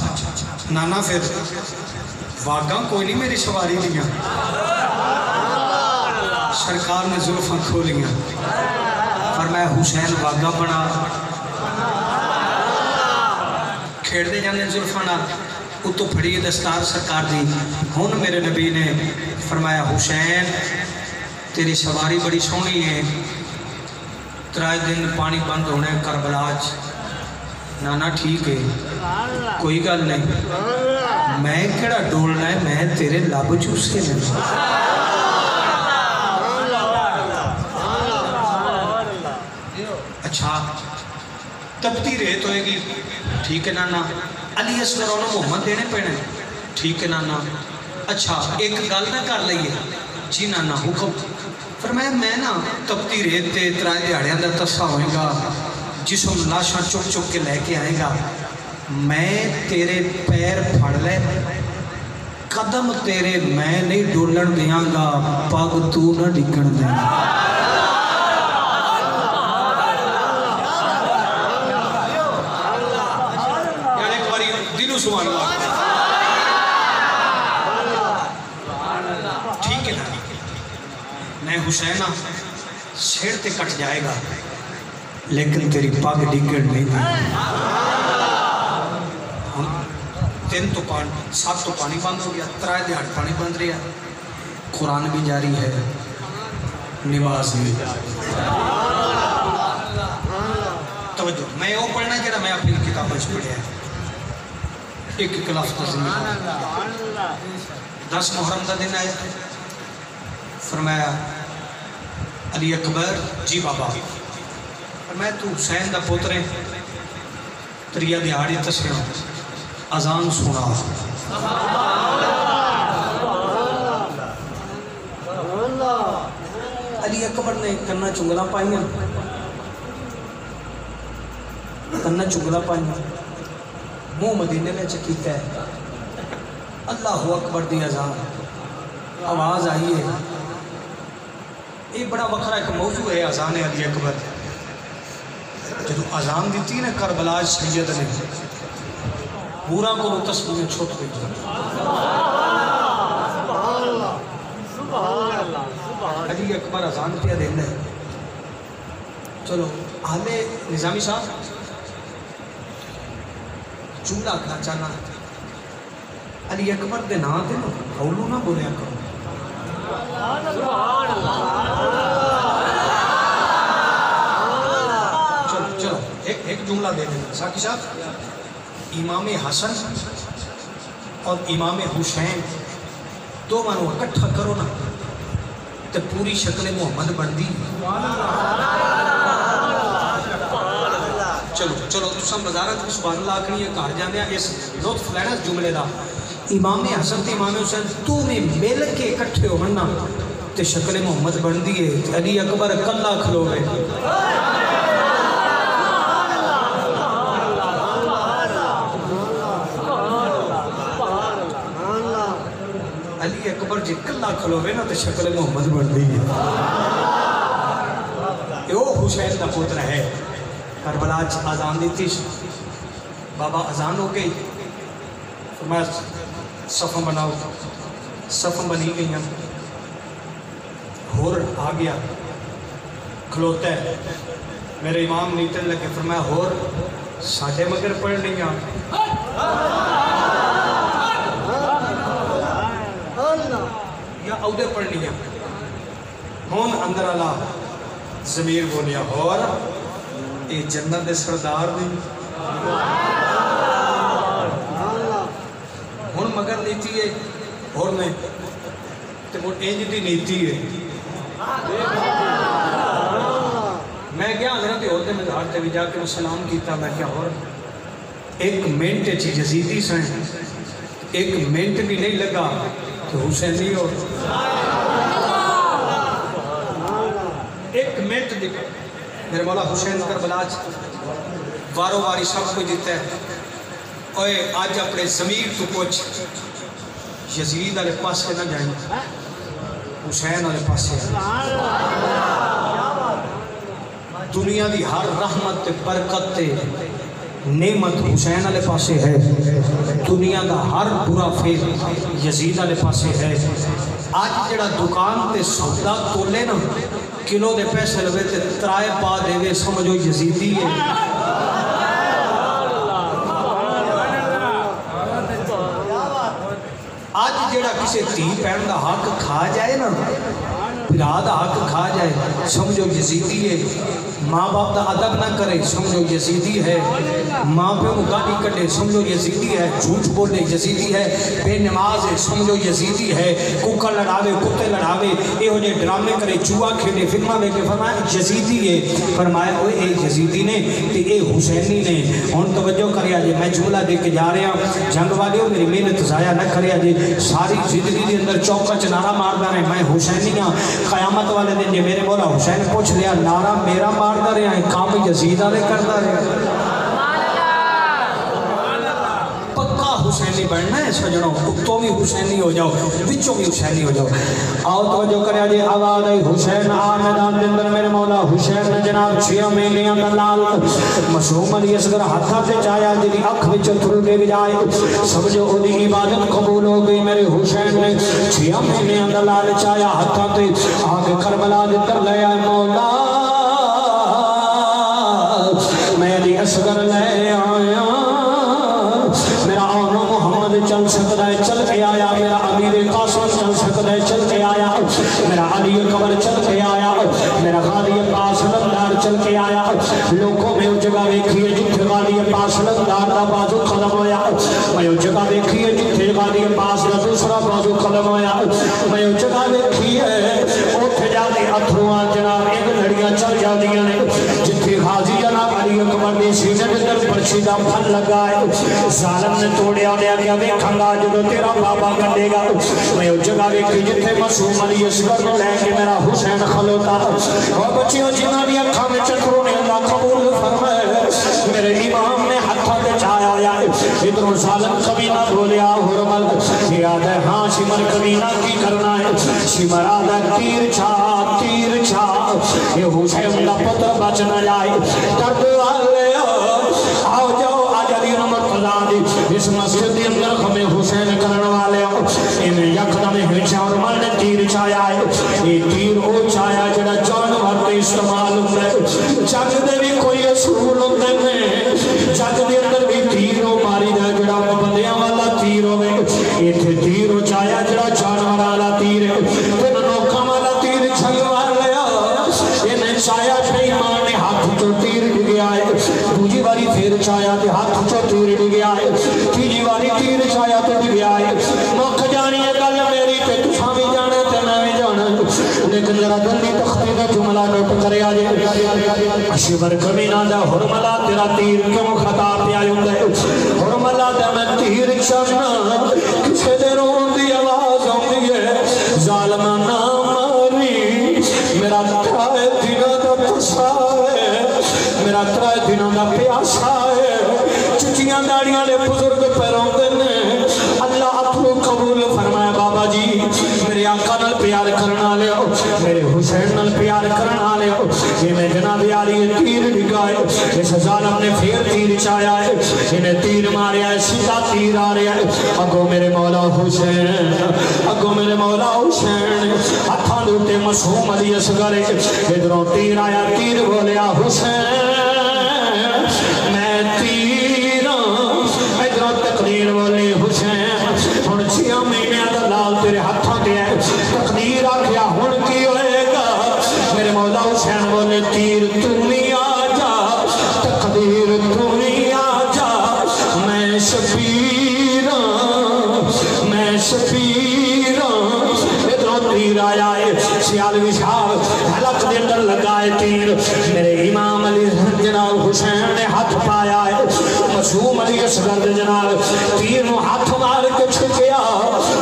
نانا پھر واگاں کوئی نہیں میری سواری دیا سرکار نے زلفاں کھولیاں فرمایا حسین واگاں بنا کھیڑ دے جانے زلفاں نہ اتو پھڑی دستار سرکار دی ہون میرے نبی نے فرمایا حسین تیری سواری بڑی سونی ہے ترائے دن پانی بند ہونے کربلاج نانا ٹھیک ہے کوئی گل نہیں میں کیڑا ڈولنا ہے میں تیرے لب چوسے نہیں اچھا تبتی ریت ہوئے گی ٹھیک ہے نانا علی اصغر انہوں محمد دینے پینے ٹھیک ہے نانا اچھا ایک گل نہ کر لئیے جی نانا حکم فرمایا میں نا تبتی ریت تے ترائے دیاڑیاں دا تسا ہوئے گا جسم لاشاں چک چک کے لے کے آئے گا میں تیرے پیر پھڑ لے قدم تیرے میں نہیں ڈولن دیاں گا پاگ تو نہ ڈکن دیاں یعنی ایک باری دلو سبحان اللہ ٹھیک ہے نا میں حسینہ سیر تے کٹ جائے گا لیکن تیری پاگ ڈگڑ نہیں دی تین تو پانی سات تو پانی بند ہو گیا ترائے دیہڑ پانی بند رہا قرآن بھی جاری ہے نماز بھی توجہ میں وہ پڑھنا جڑا میں اپنی کتابیں پڑھیا ہے ایک لفظ تزمین 10 محرم کا دن آیا فرمایا علی اکبر جی بابا فرمایا تو حسین دا پوترے تریا دیہاڑی تسیا اذان سنا علی اکبر نے کنا چنگلا پائیاں منہ مدینے میں چکیتا ہے اللہ اکبر دی اذان آواز آئی ہے یہ بڑا وکھرا ایک موضوع ہے اذان علی اکبر جدو اذان دیتی نا کربلا سید نے پورا کو تصویر چھوٹ گئی علی اکبر اذان پہ دینا ہے چلو آلے نظامی صاحب جملہ کھا چاہنا علی اکبر دے نا دے نا ہولو نہ بولیا کرو چلو ایک جملہ دے دیں ساکی صاحب امام حسن اور امام حسین دو مانو اکٹھا کرو نا تو پوری شکل محمد بن دی چلو چلو تسا مزارت کی سبحان اللہ آکھنی ہے کار جانے اس لطف لینا اس جملے دا امام حسن تے امام حسین تو میں مل کے اکٹھے ہو مننا تے شکل محمد بن دیئے علی اکبر کلا کھلو گئے جی کلا کھلوے نا تو شکل محمد بنتی ہے یہ حسین کا پتر ہے کربلا آزان دیتی بابا اذان ہو گئی فرمایا صفم بناؤ صفم بنی گئی ہیں ہور آ گیا کھلوتا ہے میرے امام نیتن لگے فرمایا ہور ساڑھے مگر پڑھ نہیں ہیں یا عودے پڑھ نہیں ہیں ہون اندر اللہ ضمیر بولیا اور اے جنت دے سردار دی ہون مگر نیتی ہے اور اینج دی نیتی ہے میں کیا حضرت عہدے میں دھارتے بھی جا کے وہ سلام کیتا میں کیا اور ایک منٹ چی یزیدی سن ایک منٹ بھی نہیں لگا کہ حسینی ہو ایک منٹ دیکھا میرے مولا حسین کربلا وارو واری سب کو دیتا ہے اوے آج اپنے ضمیر تو پوچھ یزید والے پاس سے نہ جائیں حسین والے پاس سے دنیا دی ہر رحمت تے برکت تے نعمت حسین والے پاسے ہے دنیا دا ہر برا فیل یزید والے پاسے ہے آج جڑا دکان تے سودا تولے نا کلو دے پیسے لگے تے ترائے پا دے گے سمجھو یزیدی ہے آج جڑا کسی تھی پہن دا حق کھا جائے نا پھرا دا حق کھا جائے سمجھو یزیدی ہے ماں باپ دا ادب نہ کرے سمجھو یزیدی ہے ماں پہ گالی کٹے سمجھو یزیدی ہے جھوٹ بولے یزیدی ہے بے نماز ہے سمجھو یزیدی ہے ککڑ لڑاوے کتے لڑاوے اے ہو جے ڈرامے کرے چوہا کھیلے فلمہ میں کہ فرمایا یزیدی ہے فرمایا اوے اے یزیدی نے تے اے حسینی نے ہن توجہ کریا جے میں جملہ دے کے جا رہا جنگ والیوں میری محنت ضائع نہ کریا جے ساری زندگی دے اندر چوکا چ نعرہ ماردا رہے میں حسینی ہاں قیامت والے دن جے میرے مولا حسین پوچھ لیا نعرہ میرا ماردا رہا ہے کام یزید والے کرتا رہا پکا حسینی بننا ہے سجنوں تو بھی حسینی ہو جاؤ بچوں بھی حسینی ہو جاؤ آؤ توجہ کریا جی آواز آئی حسین آ میدان دے اندر میرے مولا حسین نے جناب 6 مہینے اندر لال معصوم علی اصغر ہاتھاں تے چایا جی اکھ وچ تھر دے جائے سمجھو اودی عبادت قبول ہو گئی میرے حسین نے 6 مہینے اندر لال چایا ہاتھاں تے آ کے کربلا دے اندر لے آئے مولا میری اصغر لے آیا میرا آن محمد چل سکتا ہے چل کے آیا میرا امیر قاسم چل سکتا ہے چل کے آیا میرا علی اکبر چل کے آیا میرا غازی عباس لمدار چل کے آیا لوگوں میں وہ جگہ دیکھی ہے جتھے غازی عباس لمدار دا بازو قدم ہویا میں وہ جگہ دیکھی ہے جتھے غازی عباس دا دوسرا بازو قدم ہویا میں وہ جگہ دیکھی ہے اوتھے جاتے اتھروان جناب ایک لڑیاں چل جاندیاں نے جتھے غازی جناب علی اکبر نے سینے کے در پرچی دا پھل لگائے ظالم نے توڑیا نے آگیا دیکھاں گا جو تیرا بابا کٹے گا میں وہ جگہ دیکھی جتھے معصوم علی اصغر کو لے کے میرا حسین کھلوتا اور بچیوں جنہاں دی اکھاں میں چکروں نے اللہ قبول فرمائے میرے امام نے ہتھاں تے چایا آیا ادھروں ظالم کبھی نہ بولیا حرمل یاد ہے ہاں شمر کبھی نہ کی کرنا ہے شمر آدھا تیر چھا یہ حسین کا پتر بچ نہ جائے درد والے آؤ جاؤ آج علی نمبر خدا دی اس مسجد دی اندر ہمیں حسین کرنے والے ہو انہیں یکدم ہنچا اور من نے تیر چھایا ہے یہ تیر او چھایا جڑا جانور تے استعمال ہوتا ہے جگ دے بھی کوئی اصول ہوتے ہیں جگ دے اندر بھی تیر ہو ماری دا جڑا بندیاں والا تیر ہوئے یہ تھے تیر ہو چھایا جڑا جانور والا تیر ہے تین نوکا والا تیر چھل والے چایا شیمان نے ہاتھ چو تیر ڈگیا ہے دوجی باری پھر چایا تے ہاتھ چو تیر ڈگیا ہے تیجی باری تیر چایا تے ڈگیا ہے مکھ جانی ہے گل میری تے تساں بھی جانے تے میں بھی جانا لیکن ذرا جلدی تختی کا جملہ نوٹ کرے آجے شبر کمینہ دا حرملہ تیرا تیر کیوں خطا پہ آئی ہوں گے حرملہ دا میں تیر چڑھنا کسے دے رون دی آواز ہوں گے ظالمہ ناماری میرا ترائے دنوں دا پسا ہے میرا ترائے دنوں دا پیاسا ہے چچیاں داڑیاں لے بزرگ پیروں دینے اللہ اپنو قبول فرمایا بابا جی میرے اس ظالم نے پھر تیر چایا ہے، انہیں تیر ماریا ہے، سیدھا تیر آ رہا ہے، اگو میرے مولا حسین، اگو میرے مولا حسین، ہتھاں دے اوتے معصوم علی اصغر، ادھروں تیر آیا، تیر بولیا حسین میں تیراں، ادھروں تقدیر بولی حسین ہن 6 مہینے دا لال تیرے ہتھاں تے ہے، تقدیر آکھیا ہن کی ہوئے گا؟ میرے مولا حسین بولے تیر تم ہی آ جا، تقدیر تم ہی آ جا، میں شبیراں، میں شبیراں، ادھروں تیر آیا ہے، سیالوی صاحب حلق دے اندر لگائے تیر، میرے امام علی جناب حسین نے ہاتھ پایا ہے، معصوم علی اصغر جناب تیر نو ہاتھ مار کے چھکیا،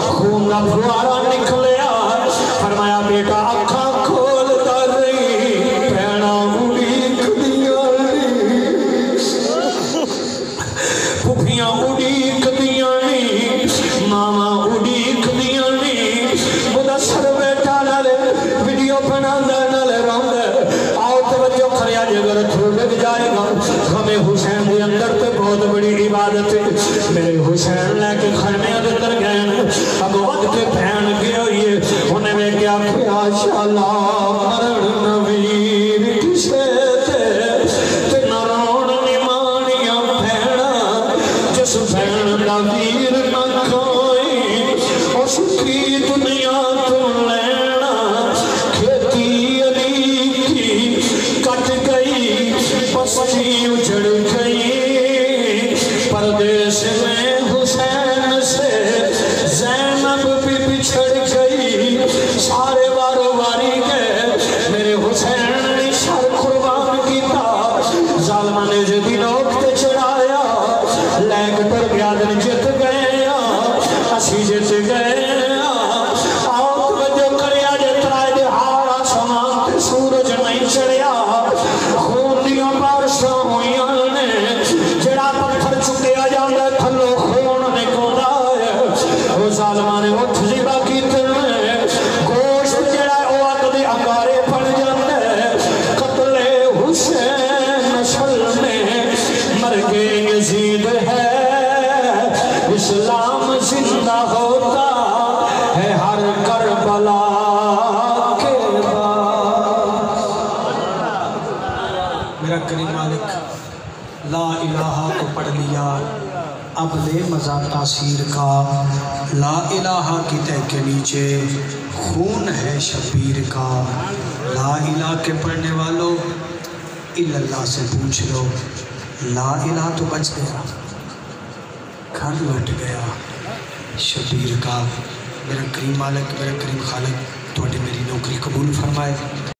خون دا فوارا نکلیا، فرمایا بیٹا اکھاں کھول کر رہی بہنا اڑیک دیاں نی، پھپھیاں اڑیک دیاں نی، ماما اڑیک دیاں نی، مدثر بیٹا نالے ویڈیو بنا دے نالے روند آؤ توجہ کریا جے اگر تھو لگ جائے گا ہمیں حسین دے اندر تے بہت بڑی عبادت ہے، میرے حسین لے کے خیمے اندر گئے اب وقت کے پہن گئے ہوئے انہیں میں کیا کیا شالا مرن نویر کسے تے نرون نمانیاں پہنا، جس پہن نویر نہ کوئی اس کی دنیا تم لینا، کھیتی علی کی کٹ گئی بستی اجڑ گئی، پردیس میں حسین سے زینب بھی بچھڑ گئی، سارے وارو واری گئے، میرے حسین نے سر قربان کیتا، ظالمہ نے جدی نوکتے چڑھایا، لیک پر بیادن جت گئے، اسی جت گئے، آؤ توجہ کریا جے ترائے دے ہارا سمان تے سورج نہیں چڑھیا، خون دیاں بارشاں ہویاں نے، جڑا پتھر چکیا جاندے تھلو خون نکلدا ہے، وہ ظالمہ نے اٹھ زیبا کیتے ہیں، گوشت جڑا او اگ دے انگارے پڑ جاندے، قتل حسین نسل میں مرگ یزید ہے، اسلام زندہ ہوتا ہے ہر کربلا کے بعد۔ میرا کریم مالک لا الہ کو پڑھ لیا، اب لے مزہ تاثیر کا، لا الہ کی تہ کے نیچے خون ہے شبیر کا، لا الہ کے پڑھنے والوں اللہ سے پوچھ لو، لا الہ تو بچ گیا، گھر لوٹ گیا شبیر کا۔ میرا کریم مالک، میرا کریم خالق، تو میری نوکری قبول فرمائے۔